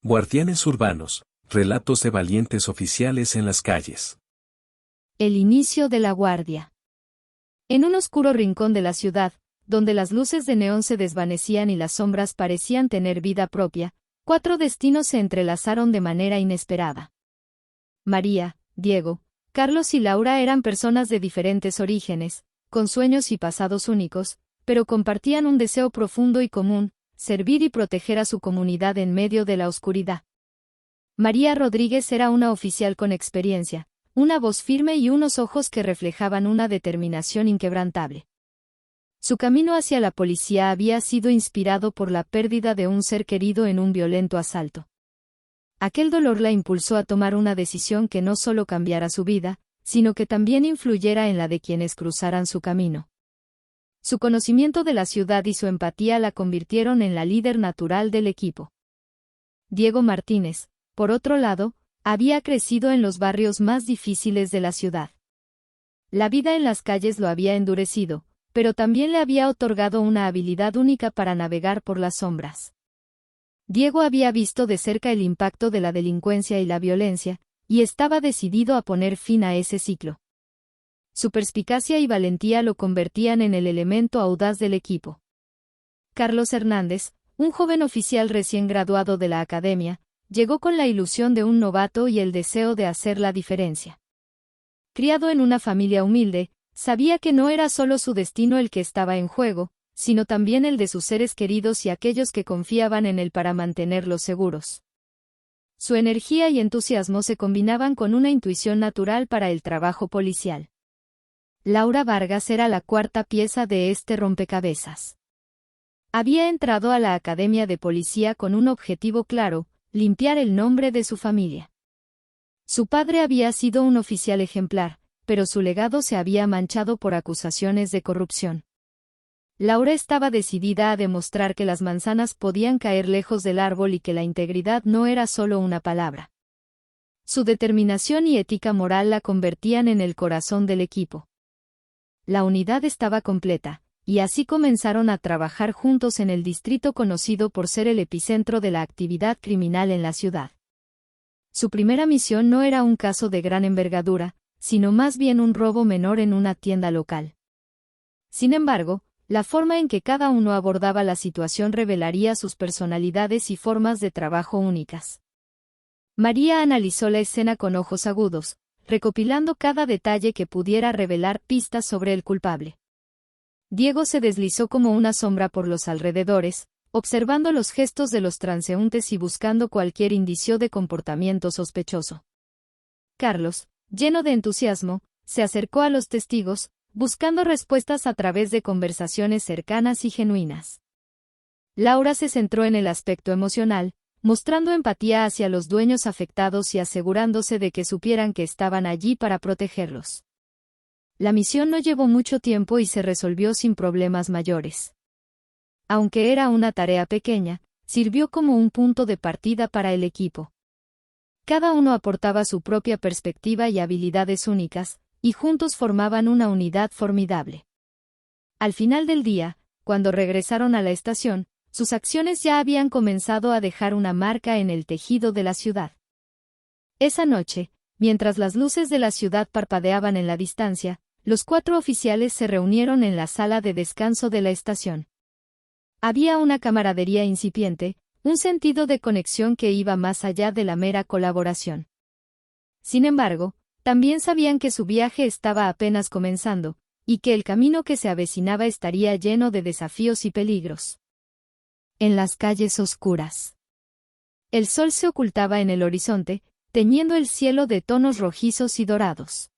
Guardianes urbanos, relatos de valientes oficiales en las calles. El inicio de la guardia. En un oscuro rincón de la ciudad, donde las luces de neón se desvanecían y las sombras parecían tener vida propia, 4 destinos se entrelazaron de manera inesperada. María, Diego, Carlos y Laura eran personas de diferentes orígenes, con sueños y pasados únicos, pero compartían un deseo profundo y común: servir y proteger a su comunidad en medio de la oscuridad. María Rodríguez era una oficial con experiencia, una voz firme y unos ojos que reflejaban una determinación inquebrantable. Su camino hacia la policía había sido inspirado por la pérdida de un ser querido en un violento asalto. Aquel dolor la impulsó a tomar una decisión que no solo cambiara su vida, sino que también influyera en la de quienes cruzaran su camino. Su conocimiento de la ciudad y su empatía la convirtieron en la líder natural del equipo. Diego Martínez, por otro lado, había crecido en los barrios más difíciles de la ciudad. La vida en las calles lo había endurecido, pero también le había otorgado una habilidad única para navegar por las sombras. Diego había visto de cerca el impacto de la delincuencia y la violencia, y estaba decidido a poner fin a ese ciclo. Su perspicacia y valentía lo convertían en el elemento audaz del equipo. Carlos Hernández, un joven oficial recién graduado de la academia, llegó con la ilusión de un novato y el deseo de hacer la diferencia. Criado en una familia humilde, sabía que no era solo su destino el que estaba en juego, sino también el de sus seres queridos y aquellos que confiaban en él para mantenerlos seguros. Su energía y entusiasmo se combinaban con una intuición natural para el trabajo policial. Laura Vargas era la 4ª pieza de este rompecabezas. Había entrado a la academia de policía con un objetivo claro: limpiar el nombre de su familia. Su padre había sido un oficial ejemplar, pero su legado se había manchado por acusaciones de corrupción. Laura estaba decidida a demostrar que las manzanas podían caer lejos del árbol y que la integridad no era solo una palabra. Su determinación y ética moral la convertían en el corazón del equipo. La unidad estaba completa, y así comenzaron a trabajar juntos en el distrito conocido por ser el epicentro de la actividad criminal en la ciudad. Su primera misión no era un caso de gran envergadura, sino más bien un robo menor en una tienda local. Sin embargo, la forma en que cada uno abordaba la situación revelaría sus personalidades y formas de trabajo únicas. María analizó la escena con ojos agudos, recopilando cada detalle que pudiera revelar pistas sobre el culpable. Diego se deslizó como una sombra por los alrededores, observando los gestos de los transeúntes y buscando cualquier indicio de comportamiento sospechoso. Carlos, lleno de entusiasmo, se acercó a los testigos, buscando respuestas a través de conversaciones cercanas y genuinas. Laura se centró en el aspecto emocional, mostrando empatía hacia los dueños afectados y asegurándose de que supieran que estaban allí para protegerlos. La misión no llevó mucho tiempo y se resolvió sin problemas mayores. Aunque era una tarea pequeña, sirvió como un punto de partida para el equipo. Cada uno aportaba su propia perspectiva y habilidades únicas, y juntos formaban una unidad formidable. Al final del día, cuando regresaron a la estación, sus acciones ya habían comenzado a dejar una marca en el tejido de la ciudad. Esa noche, mientras las luces de la ciudad parpadeaban en la distancia, los 4 oficiales se reunieron en la sala de descanso de la estación. Había una camaradería incipiente, un sentido de conexión que iba más allá de la mera colaboración. Sin embargo, también sabían que su viaje estaba apenas comenzando, y que el camino que se avecinaba estaría lleno de desafíos y peligros. En las calles oscuras. El sol se ocultaba en el horizonte, teñiendo el cielo de tonos rojizos y dorados.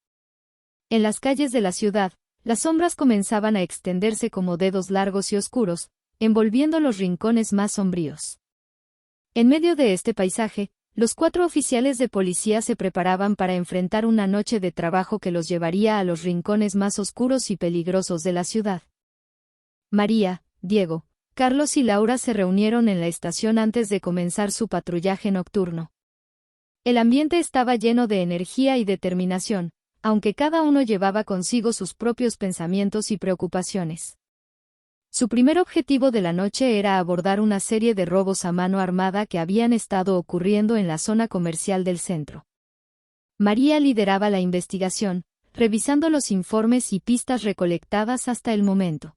En las calles de la ciudad, las sombras comenzaban a extenderse como dedos largos y oscuros, envolviendo los rincones más sombríos. En medio de este paisaje, los 4 oficiales de policía se preparaban para enfrentar una noche de trabajo que los llevaría a los rincones más oscuros y peligrosos de la ciudad. María, Diego, Carlos y Laura se reunieron en la estación antes de comenzar su patrullaje nocturno. El ambiente estaba lleno de energía y determinación, aunque cada uno llevaba consigo sus propios pensamientos y preocupaciones. Su primer objetivo de la noche era abordar una serie de robos a mano armada que habían estado ocurriendo en la zona comercial del centro. María lideraba la investigación, revisando los informes y pistas recolectadas hasta el momento.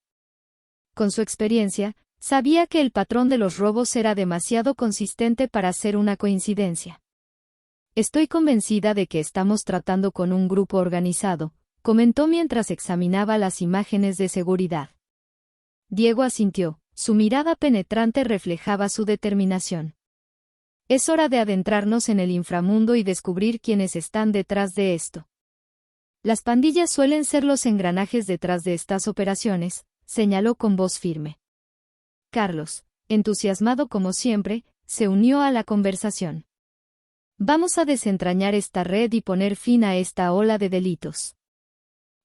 Con su experiencia, sabía que el patrón de los robos era demasiado consistente para ser una coincidencia. Estoy convencida de que estamos tratando con un grupo organizado, comentó mientras examinaba las imágenes de seguridad. Diego asintió, su mirada penetrante reflejaba su determinación. Es hora de adentrarnos en el inframundo y descubrir quiénes están detrás de esto. Las pandillas suelen ser los engranajes detrás de estas operaciones, señaló con voz firme. Carlos, entusiasmado como siempre, se unió a la conversación. Vamos a desentrañar esta red y poner fin a esta ola de delitos.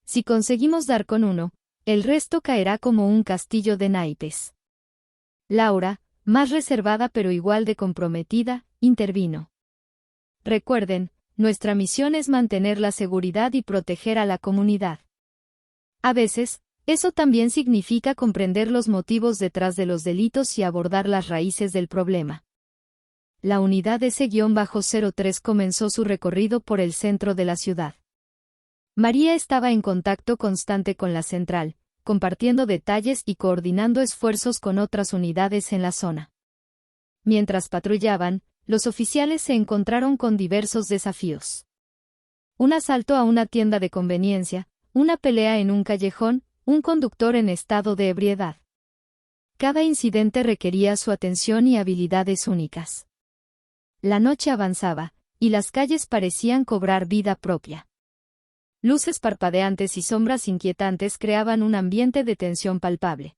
Si conseguimos dar con uno, el resto caerá como un castillo de naipes. Laura, más reservada pero igual de comprometida, intervino. Recuerden, nuestra misión es mantener la seguridad y proteger a la comunidad. A veces, eso también significa comprender los motivos detrás de los delitos y abordar las raíces del problema. La unidad S-03 comenzó su recorrido por el centro de la ciudad. María estaba en contacto constante con la central, compartiendo detalles y coordinando esfuerzos con otras unidades en la zona. Mientras patrullaban, los oficiales se encontraron con diversos desafíos. Un asalto a una tienda de conveniencia, una pelea en un callejón, un conductor en estado de ebriedad. Cada incidente requería su atención y habilidades únicas. La noche avanzaba, y las calles parecían cobrar vida propia. Luces parpadeantes y sombras inquietantes creaban un ambiente de tensión palpable.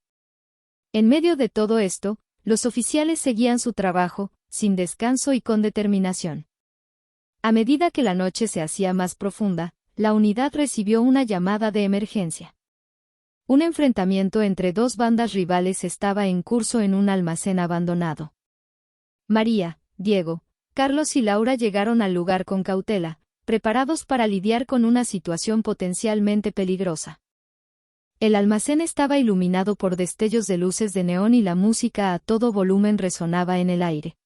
En medio de todo esto, los oficiales seguían su trabajo, sin descanso y con determinación. A medida que la noche se hacía más profunda, la unidad recibió una llamada de emergencia. Un enfrentamiento entre dos bandas rivales estaba en curso en un almacén abandonado. María, Diego, Carlos y Laura llegaron al lugar con cautela, preparados para lidiar con una situación potencialmente peligrosa. El almacén estaba iluminado por destellos de luces de neón y la música a todo volumen resonaba en el aire.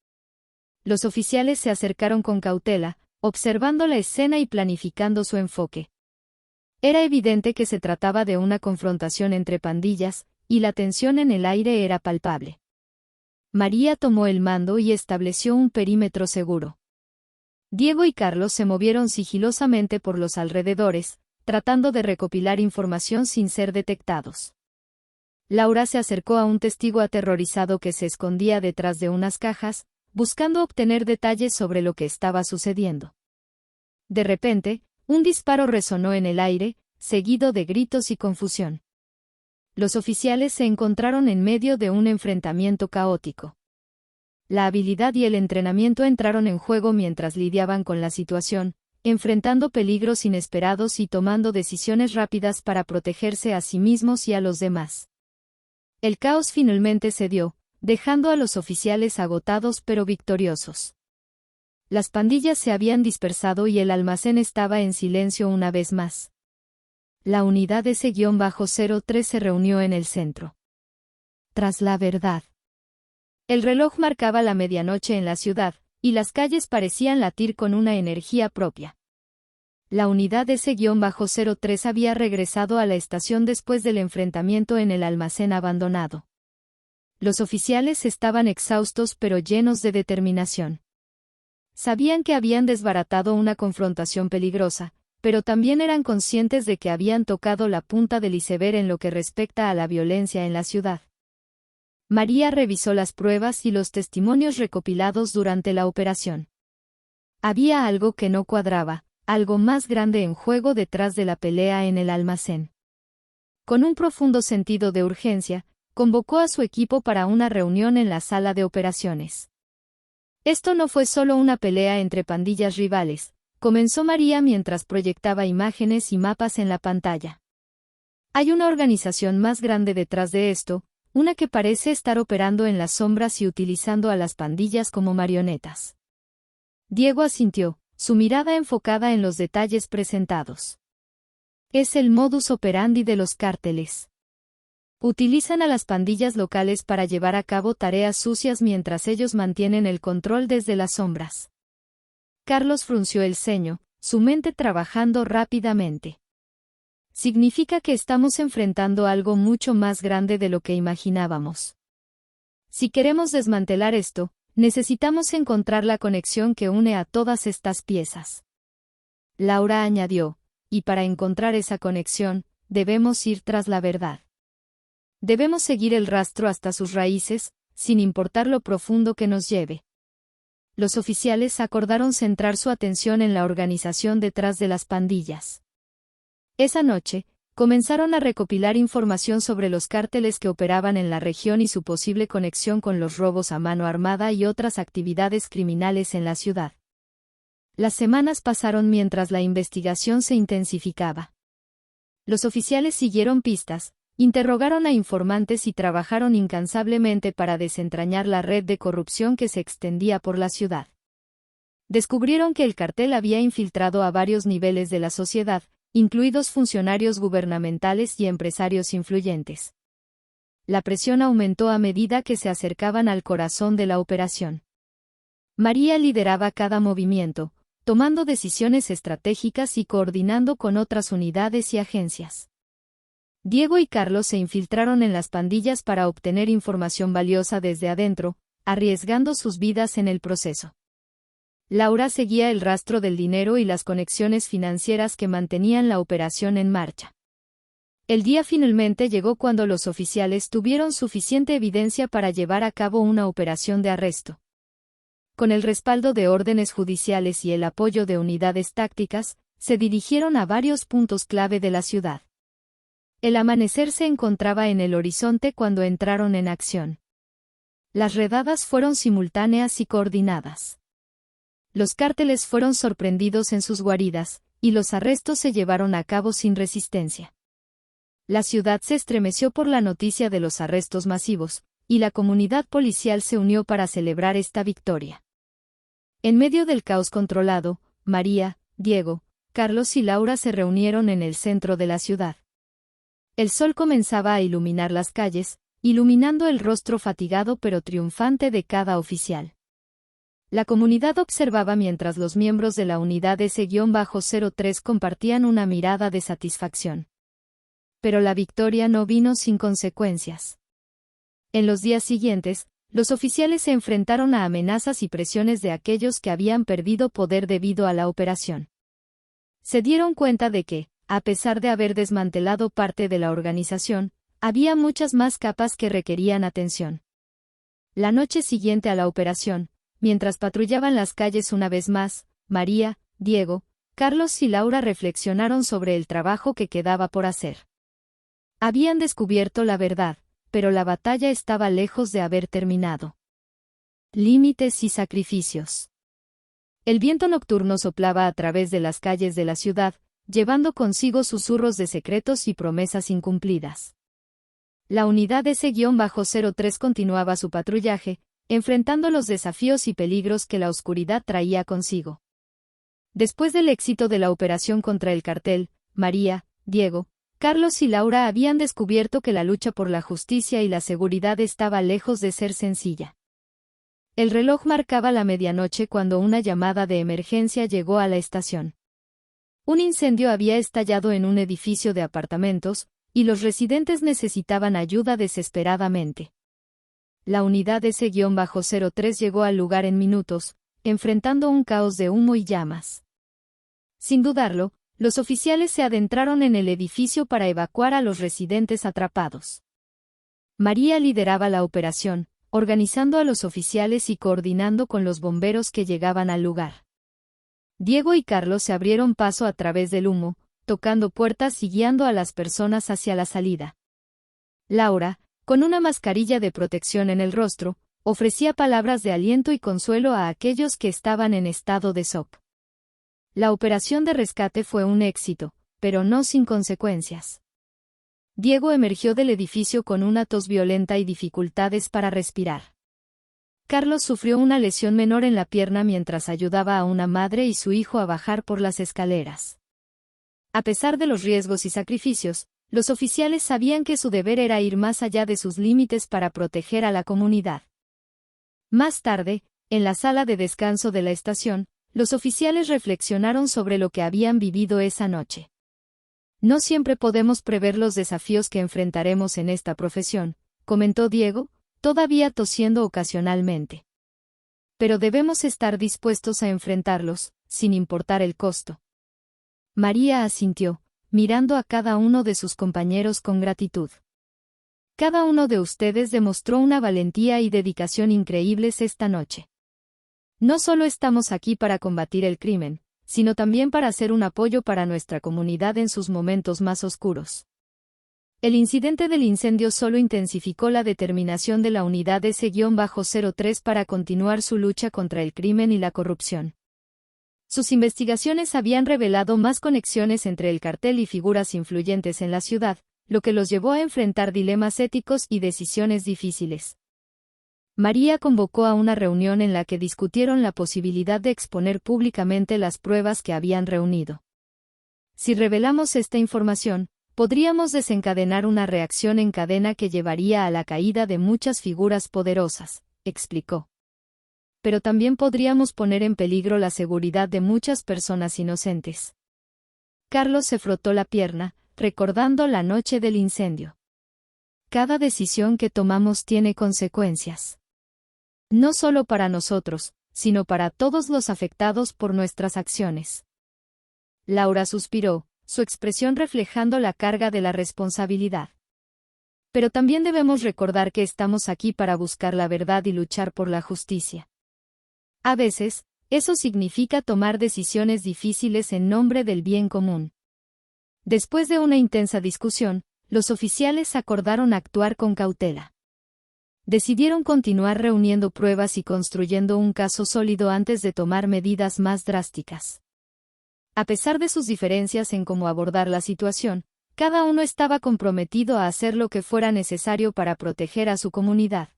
Los oficiales se acercaron con cautela, observando la escena y planificando su enfoque. Era evidente que se trataba de una confrontación entre pandillas, y la tensión en el aire era palpable. María tomó el mando y estableció un perímetro seguro. Diego y Carlos se movieron sigilosamente por los alrededores, tratando de recopilar información sin ser detectados. Laura se acercó a un testigo aterrorizado que se escondía detrás de unas cajas, buscando obtener detalles sobre lo que estaba sucediendo. De repente, un disparo resonó en el aire, seguido de gritos y confusión. Los oficiales se encontraron en medio de un enfrentamiento caótico. La habilidad y el entrenamiento entraron en juego mientras lidiaban con la situación, enfrentando peligros inesperados y tomando decisiones rápidas para protegerse a sí mismos y a los demás. El caos finalmente cedió, dejando a los oficiales agotados pero victoriosos. Las pandillas se habían dispersado y el almacén estaba en silencio una vez más. La unidad S-03 se reunió en el centro. Tras la verdad. El reloj marcaba la medianoche en la ciudad, y las calles parecían latir con una energía propia. La unidad S-03 había regresado a la estación después del enfrentamiento en el almacén abandonado. Los oficiales estaban exhaustos pero llenos de determinación. Sabían que habían desbaratado una confrontación peligrosa, pero también eran conscientes de que habían tocado la punta del iceberg en lo que respecta a la violencia en la ciudad. María revisó las pruebas y los testimonios recopilados durante la operación. Había algo que no cuadraba, algo más grande en juego detrás de la pelea en el almacén. Con un profundo sentido de urgencia, convocó a su equipo para una reunión en la sala de operaciones. Esto no fue solo una pelea entre pandillas rivales, comenzó María mientras proyectaba imágenes y mapas en la pantalla. Hay una organización más grande detrás de esto, una que parece estar operando en las sombras y utilizando a las pandillas como marionetas. Diego asintió, su mirada enfocada en los detalles presentados. Es el modus operandi de los cárteles. Utilizan a las pandillas locales para llevar a cabo tareas sucias mientras ellos mantienen el control desde las sombras. Carlos frunció el ceño, su mente trabajando rápidamente. Significa que estamos enfrentando algo mucho más grande de lo que imaginábamos. Si queremos desmantelar esto, necesitamos encontrar la conexión que une a todas estas piezas. Laura añadió, y para encontrar esa conexión, debemos ir tras la verdad. Debemos seguir el rastro hasta sus raíces, sin importar lo profundo que nos lleve. Los oficiales acordaron centrar su atención en la organización detrás de las pandillas. Esa noche, comenzaron a recopilar información sobre los cárteles que operaban en la región y su posible conexión con los robos a mano armada y otras actividades criminales en la ciudad. Las semanas pasaron mientras la investigación se intensificaba. Los oficiales siguieron pistas, interrogaron a informantes y trabajaron incansablemente para desentrañar la red de corrupción que se extendía por la ciudad. Descubrieron que el cartel había infiltrado a varios niveles de la sociedad, incluidos funcionarios gubernamentales y empresarios influyentes. La presión aumentó a medida que se acercaban al corazón de la operación. María lideraba cada movimiento, tomando decisiones estratégicas y coordinando con otras unidades y agencias. Diego y Carlos se infiltraron en las pandillas para obtener información valiosa desde adentro, arriesgando sus vidas en el proceso. Laura seguía el rastro del dinero y las conexiones financieras que mantenían la operación en marcha. El día finalmente llegó cuando los oficiales tuvieron suficiente evidencia para llevar a cabo una operación de arresto. Con el respaldo de órdenes judiciales y el apoyo de unidades tácticas, se dirigieron a varios puntos clave de la ciudad. El amanecer se encontraba en el horizonte cuando entraron en acción. Las redadas fueron simultáneas y coordinadas. Los cárteles fueron sorprendidos en sus guaridas, y los arrestos se llevaron a cabo sin resistencia. La ciudad se estremeció por la noticia de los arrestos masivos, y la comunidad policial se unió para celebrar esta victoria. En medio del caos controlado, María, Diego, Carlos y Laura se reunieron en el centro de la ciudad. El sol comenzaba a iluminar las calles, iluminando el rostro fatigado pero triunfante de cada oficial. La comunidad observaba mientras los miembros de la unidad S-03 compartían una mirada de satisfacción. Pero la victoria no vino sin consecuencias. En los días siguientes, los oficiales se enfrentaron a amenazas y presiones de aquellos que habían perdido poder debido a la operación. Se dieron cuenta de que, a pesar de haber desmantelado parte de la organización, había muchas más capas que requerían atención. La noche siguiente a la operación, mientras patrullaban las calles una vez más, María, Diego, Carlos y Laura reflexionaron sobre el trabajo que quedaba por hacer. Habían descubierto la verdad, pero la batalla estaba lejos de haber terminado. Límites y sacrificios. El viento nocturno soplaba a través de las calles de la ciudad, llevando consigo susurros de secretos y promesas incumplidas. La unidad S-03 continuaba su patrullaje, enfrentando los desafíos y peligros que la oscuridad traía consigo. Después del éxito de la operación contra el cartel, María, Diego, Carlos y Laura habían descubierto que la lucha por la justicia y la seguridad estaba lejos de ser sencilla. El reloj marcaba la medianoche cuando una llamada de emergencia llegó a la estación. Un incendio había estallado en un edificio de apartamentos, y los residentes necesitaban ayuda desesperadamente. La unidad S-03 llegó al lugar en minutos, enfrentando un caos de humo y llamas. Sin dudarlo, los oficiales se adentraron en el edificio para evacuar a los residentes atrapados. María lideraba la operación, organizando a los oficiales y coordinando con los bomberos que llegaban al lugar. Diego y Carlos se abrieron paso a través del humo, tocando puertas y guiando a las personas hacia la salida. Laura, con una mascarilla de protección en el rostro, ofrecía palabras de aliento y consuelo a aquellos que estaban en estado de shock. La operación de rescate fue un éxito, pero no sin consecuencias. Diego emergió del edificio con una tos violenta y dificultades para respirar. Carlos sufrió una lesión menor en la pierna mientras ayudaba a una madre y su hijo a bajar por las escaleras. A pesar de los riesgos y sacrificios, los oficiales sabían que su deber era ir más allá de sus límites para proteger a la comunidad. Más tarde, en la sala de descanso de la estación, los oficiales reflexionaron sobre lo que habían vivido esa noche. No siempre podemos prever los desafíos que enfrentaremos en esta profesión, comentó Diego, todavía tosiendo ocasionalmente. Pero debemos estar dispuestos a enfrentarlos, sin importar el costo. María asintió, mirando a cada uno de sus compañeros con gratitud. Cada uno de ustedes demostró una valentía y dedicación increíbles esta noche. No solo estamos aquí para combatir el crimen, sino también para ser un apoyo para nuestra comunidad en sus momentos más oscuros. El incidente del incendio solo intensificó la determinación de la unidad S-03 para continuar su lucha contra el crimen y la corrupción. Sus investigaciones habían revelado más conexiones entre el cartel y figuras influyentes en la ciudad, lo que los llevó a enfrentar dilemas éticos y decisiones difíciles. María convocó a una reunión en la que discutieron la posibilidad de exponer públicamente las pruebas que habían reunido. Si revelamos esta información, podríamos desencadenar una reacción en cadena que llevaría a la caída de muchas figuras poderosas, explicó. Pero también podríamos poner en peligro la seguridad de muchas personas inocentes. Carlos se frotó la pierna, recordando la noche del incendio. Cada decisión que tomamos tiene consecuencias. No solo para nosotros, sino para todos los afectados por nuestras acciones. Laura suspiró, su expresión reflejando la carga de la responsabilidad. Pero también debemos recordar que estamos aquí para buscar la verdad y luchar por la justicia. A veces, eso significa tomar decisiones difíciles en nombre del bien común. Después de una intensa discusión, los oficiales acordaron actuar con cautela. Decidieron continuar reuniendo pruebas y construyendo un caso sólido antes de tomar medidas más drásticas. A pesar de sus diferencias en cómo abordar la situación, cada uno estaba comprometido a hacer lo que fuera necesario para proteger a su comunidad.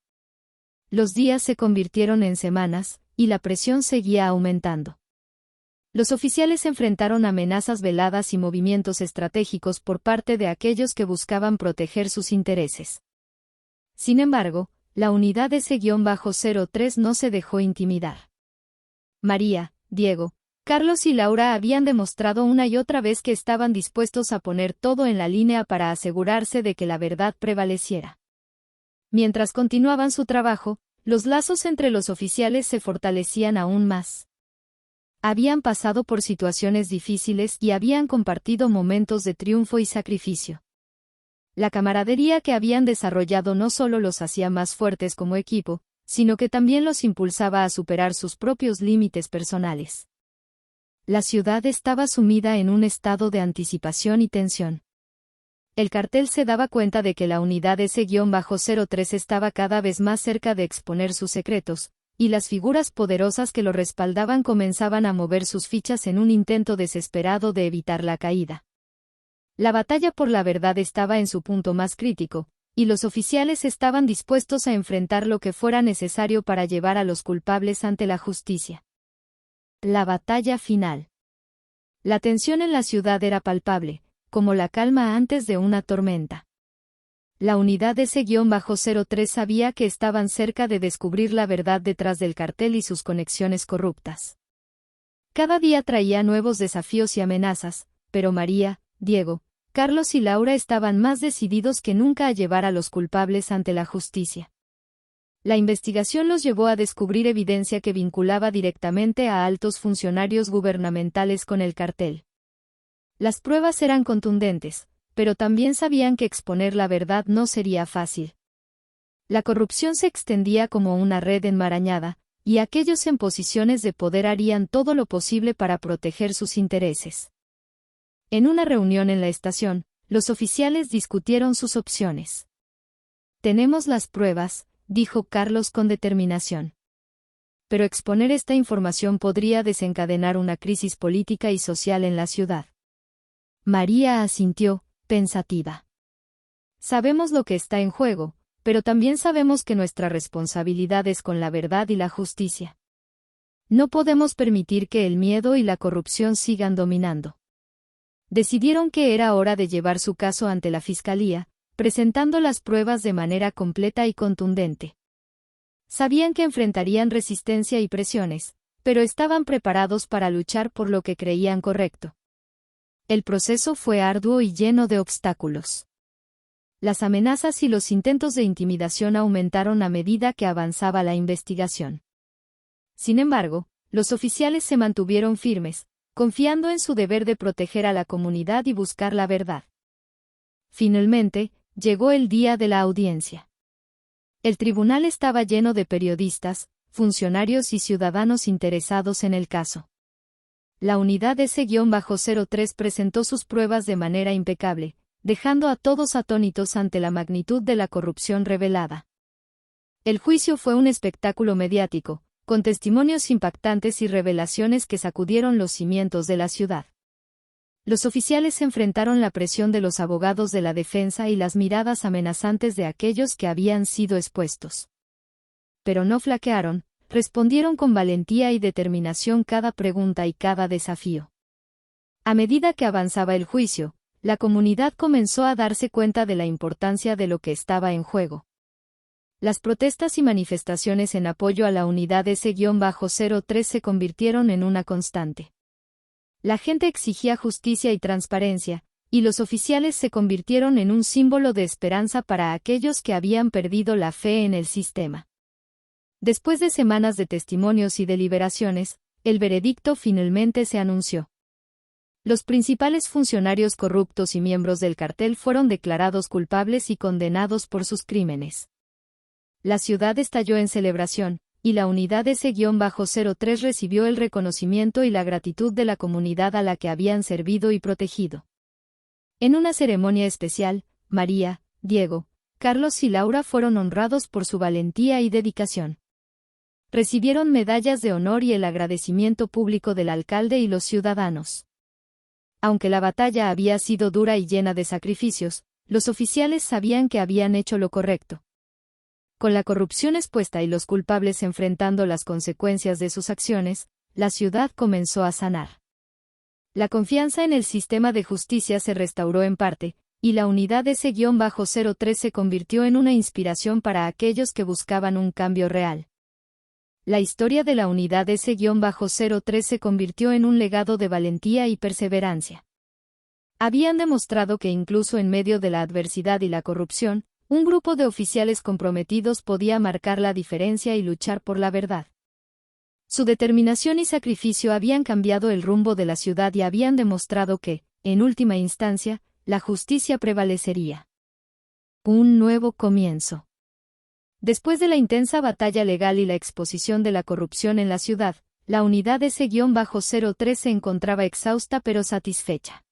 Los días se convirtieron en semanas, y la presión seguía aumentando. Los oficiales enfrentaron amenazas veladas y movimientos estratégicos por parte de aquellos que buscaban proteger sus intereses. Sin embargo, la unidad S-03 no se dejó intimidar. María, Diego, Carlos y Laura habían demostrado una y otra vez que estaban dispuestos a poner todo en la línea para asegurarse de que la verdad prevaleciera. Mientras continuaban su trabajo, los lazos entre los oficiales se fortalecían aún más. Habían pasado por situaciones difíciles y habían compartido momentos de triunfo y sacrificio. La camaradería que habían desarrollado no solo los hacía más fuertes como equipo, sino que también los impulsaba a superar sus propios límites personales. La ciudad estaba sumida en un estado de anticipación y tensión. El cartel se daba cuenta de que la unidad S-03 estaba cada vez más cerca de exponer sus secretos, y las figuras poderosas que lo respaldaban comenzaban a mover sus fichas en un intento desesperado de evitar la caída. La batalla por la verdad estaba en su punto más crítico, y los oficiales estaban dispuestos a enfrentar lo que fuera necesario para llevar a los culpables ante la justicia. La batalla final. La tensión en la ciudad era palpable, como la calma antes de una tormenta. La unidad S-03 sabía que estaban cerca de descubrir la verdad detrás del cartel y sus conexiones corruptas. Cada día traía nuevos desafíos y amenazas, pero María, Diego, Carlos y Laura estaban más decididos que nunca a llevar a los culpables ante la justicia. La investigación los llevó a descubrir evidencia que vinculaba directamente a altos funcionarios gubernamentales con el cartel. Las pruebas eran contundentes, pero también sabían que exponer la verdad no sería fácil. La corrupción se extendía como una red enmarañada, y aquellos en posiciones de poder harían todo lo posible para proteger sus intereses. En una reunión en la estación, los oficiales discutieron sus opciones. Tenemos las pruebas, dijo Carlos con determinación. Pero exponer esta información podría desencadenar una crisis política y social en la ciudad. María asintió, pensativa. Sabemos lo que está en juego, pero también sabemos que nuestra responsabilidad es con la verdad y la justicia. No podemos permitir que el miedo y la corrupción sigan dominando. Decidieron que era hora de llevar su caso ante la fiscalía, presentando las pruebas de manera completa y contundente. Sabían que enfrentarían resistencia y presiones, pero estaban preparados para luchar por lo que creían correcto. El proceso fue arduo y lleno de obstáculos. Las amenazas y los intentos de intimidación aumentaron a medida que avanzaba la investigación. Sin embargo, los oficiales se mantuvieron firmes, confiando en su deber de proteger a la comunidad y buscar la verdad. Finalmente, llegó el día de la audiencia. El tribunal estaba lleno de periodistas, funcionarios y ciudadanos interesados en el caso. La unidad S-03 presentó sus pruebas de manera impecable, dejando a todos atónitos ante la magnitud de la corrupción revelada. El juicio fue un espectáculo mediático, con testimonios impactantes y revelaciones que sacudieron los cimientos de la ciudad. Los oficiales enfrentaron la presión de los abogados de la defensa y las miradas amenazantes de aquellos que habían sido expuestos. Pero no flaquearon, respondieron con valentía y determinación cada pregunta y cada desafío. A medida que avanzaba el juicio, la comunidad comenzó a darse cuenta de la importancia de lo que estaba en juego. Las protestas y manifestaciones en apoyo a la unidad S-03 se convirtieron en una constante. La gente exigía justicia y transparencia, y los oficiales se convirtieron en un símbolo de esperanza para aquellos que habían perdido la fe en el sistema. Después de semanas de testimonios y deliberaciones, el veredicto finalmente se anunció. Los principales funcionarios corruptos y miembros del cartel fueron declarados culpables y condenados por sus crímenes. La ciudad estalló en celebración, y la unidad S-03 recibió el reconocimiento y la gratitud de la comunidad a la que habían servido y protegido. En una ceremonia especial, María, Diego, Carlos y Laura fueron honrados por su valentía y dedicación. Recibieron medallas de honor y el agradecimiento público del alcalde y los ciudadanos. Aunque la batalla había sido dura y llena de sacrificios, los oficiales sabían que habían hecho lo correcto. Con la corrupción expuesta y los culpables enfrentando las consecuencias de sus acciones, la ciudad comenzó a sanar. La confianza en el sistema de justicia se restauró en parte, y la unidad S-03 se convirtió en una inspiración para aquellos que buscaban un cambio real. La historia de la unidad S-03 se convirtió en un legado de valentía y perseverancia. Habían demostrado que incluso en medio de la adversidad y la corrupción, un grupo de oficiales comprometidos podía marcar la diferencia y luchar por la verdad. Su determinación y sacrificio habían cambiado el rumbo de la ciudad y habían demostrado que, en última instancia, la justicia prevalecería. Un nuevo comienzo. Después de la intensa batalla legal y la exposición de la corrupción en la ciudad, la unidad S-03 se encontraba exhausta pero satisfecha.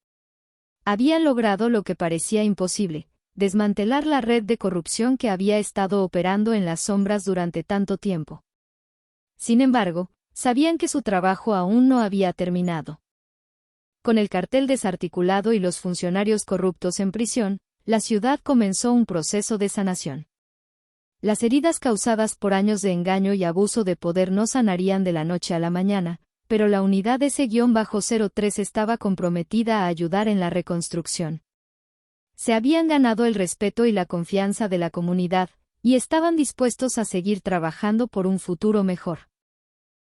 Habían logrado lo que parecía imposible: desmantelar la red de corrupción que había estado operando en las sombras durante tanto tiempo. Sin embargo, sabían que su trabajo aún no había terminado. Con el cartel desarticulado y los funcionarios corruptos en prisión, la ciudad comenzó un proceso de sanación. Las heridas causadas por años de engaño y abuso de poder no sanarían de la noche a la mañana, pero la unidad S-03 estaba comprometida a ayudar en la reconstrucción. Se habían ganado el respeto y la confianza de la comunidad, y estaban dispuestos a seguir trabajando por un futuro mejor.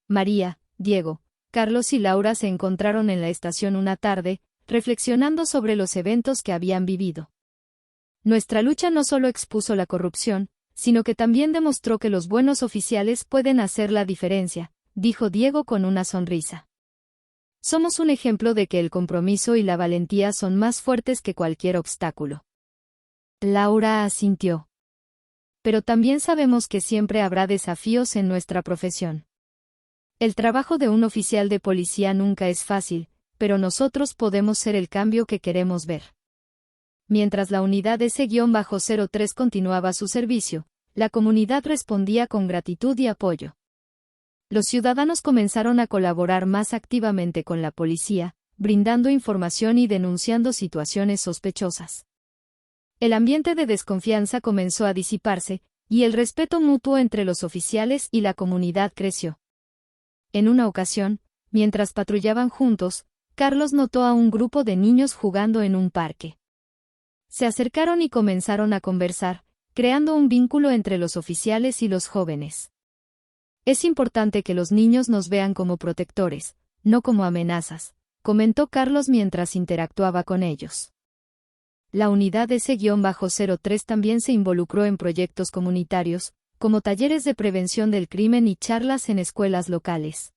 María, Diego, Carlos y Laura se encontraron en la estación una tarde, reflexionando sobre los eventos que habían vivido. Nuestra lucha no solo expuso la corrupción, sino que también demostró que los buenos oficiales pueden hacer la diferencia, dijo Diego con una sonrisa. Somos un ejemplo de que el compromiso y la valentía son más fuertes que cualquier obstáculo. Laura asintió. Pero también sabemos que siempre habrá desafíos en nuestra profesión. El trabajo de un oficial de policía nunca es fácil, pero nosotros podemos ser el cambio que queremos ver. Mientras la unidad S-03 continuaba su servicio, la comunidad respondía con gratitud y apoyo. Los ciudadanos comenzaron a colaborar más activamente con la policía, brindando información y denunciando situaciones sospechosas. El ambiente de desconfianza comenzó a disiparse, y el respeto mutuo entre los oficiales y la comunidad creció. En una ocasión, mientras patrullaban juntos, Carlos notó a un grupo de niños jugando en un parque. Se acercaron y comenzaron a conversar, creando un vínculo entre los oficiales y los jóvenes. Es importante que los niños nos vean como protectores, no como amenazas, comentó Carlos mientras interactuaba con ellos. La unidad S-03 también se involucró en proyectos comunitarios, como talleres de prevención del crimen y charlas en escuelas locales.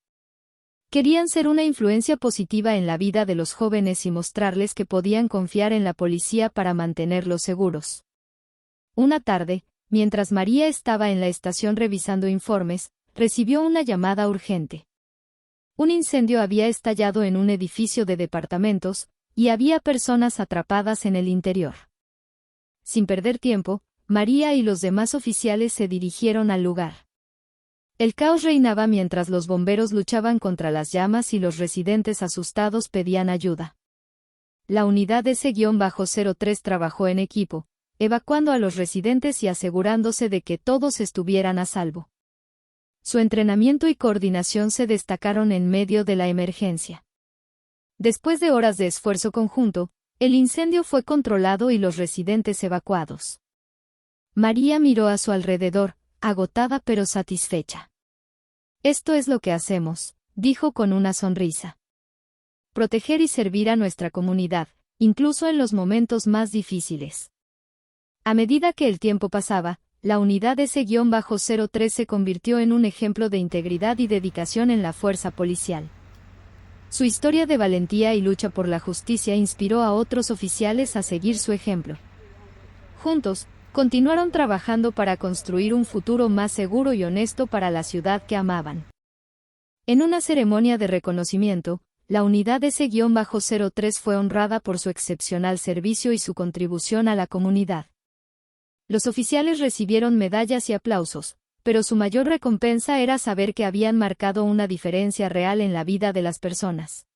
Querían ser una influencia positiva en la vida de los jóvenes y mostrarles que podían confiar en la policía para mantenerlos seguros. Una tarde, mientras María estaba en la estación revisando informes, recibió una llamada urgente. Un incendio había estallado en un edificio de departamentos, y había personas atrapadas en el interior. Sin perder tiempo, María y los demás oficiales se dirigieron al lugar. El caos reinaba mientras los bomberos luchaban contra las llamas y los residentes asustados pedían ayuda. La unidad S-03 trabajó en equipo, evacuando a los residentes y asegurándose de que todos estuvieran a salvo. Su entrenamiento y coordinación se destacaron en medio de la emergencia. Después de horas de esfuerzo conjunto, el incendio fue controlado y los residentes evacuados. María miró a su alrededor, agotada pero satisfecha. Esto es lo que hacemos, dijo con una sonrisa. Proteger y servir a nuestra comunidad, incluso en los momentos más difíciles. A medida que el tiempo pasaba, la unidad S-03 se convirtió en un ejemplo de integridad y dedicación en la fuerza policial. Su historia de valentía y lucha por la justicia inspiró a otros oficiales a seguir su ejemplo. Juntos, continuaron trabajando para construir un futuro más seguro y honesto para la ciudad que amaban. En una ceremonia de reconocimiento, la unidad S-03 fue honrada por su excepcional servicio y su contribución a la comunidad. Los oficiales recibieron medallas y aplausos, pero su mayor recompensa era saber que habían marcado una diferencia real en la vida de las personas.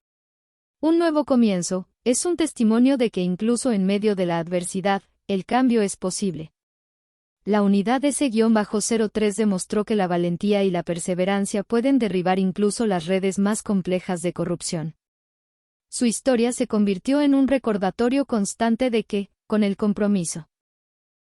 Un nuevo comienzo es un testimonio de que incluso en medio de la adversidad, el cambio es posible. La unidad S-03 demostró que la valentía y la perseverancia pueden derribar incluso las redes más complejas de corrupción. Su historia se convirtió en un recordatorio constante de que, con el compromiso,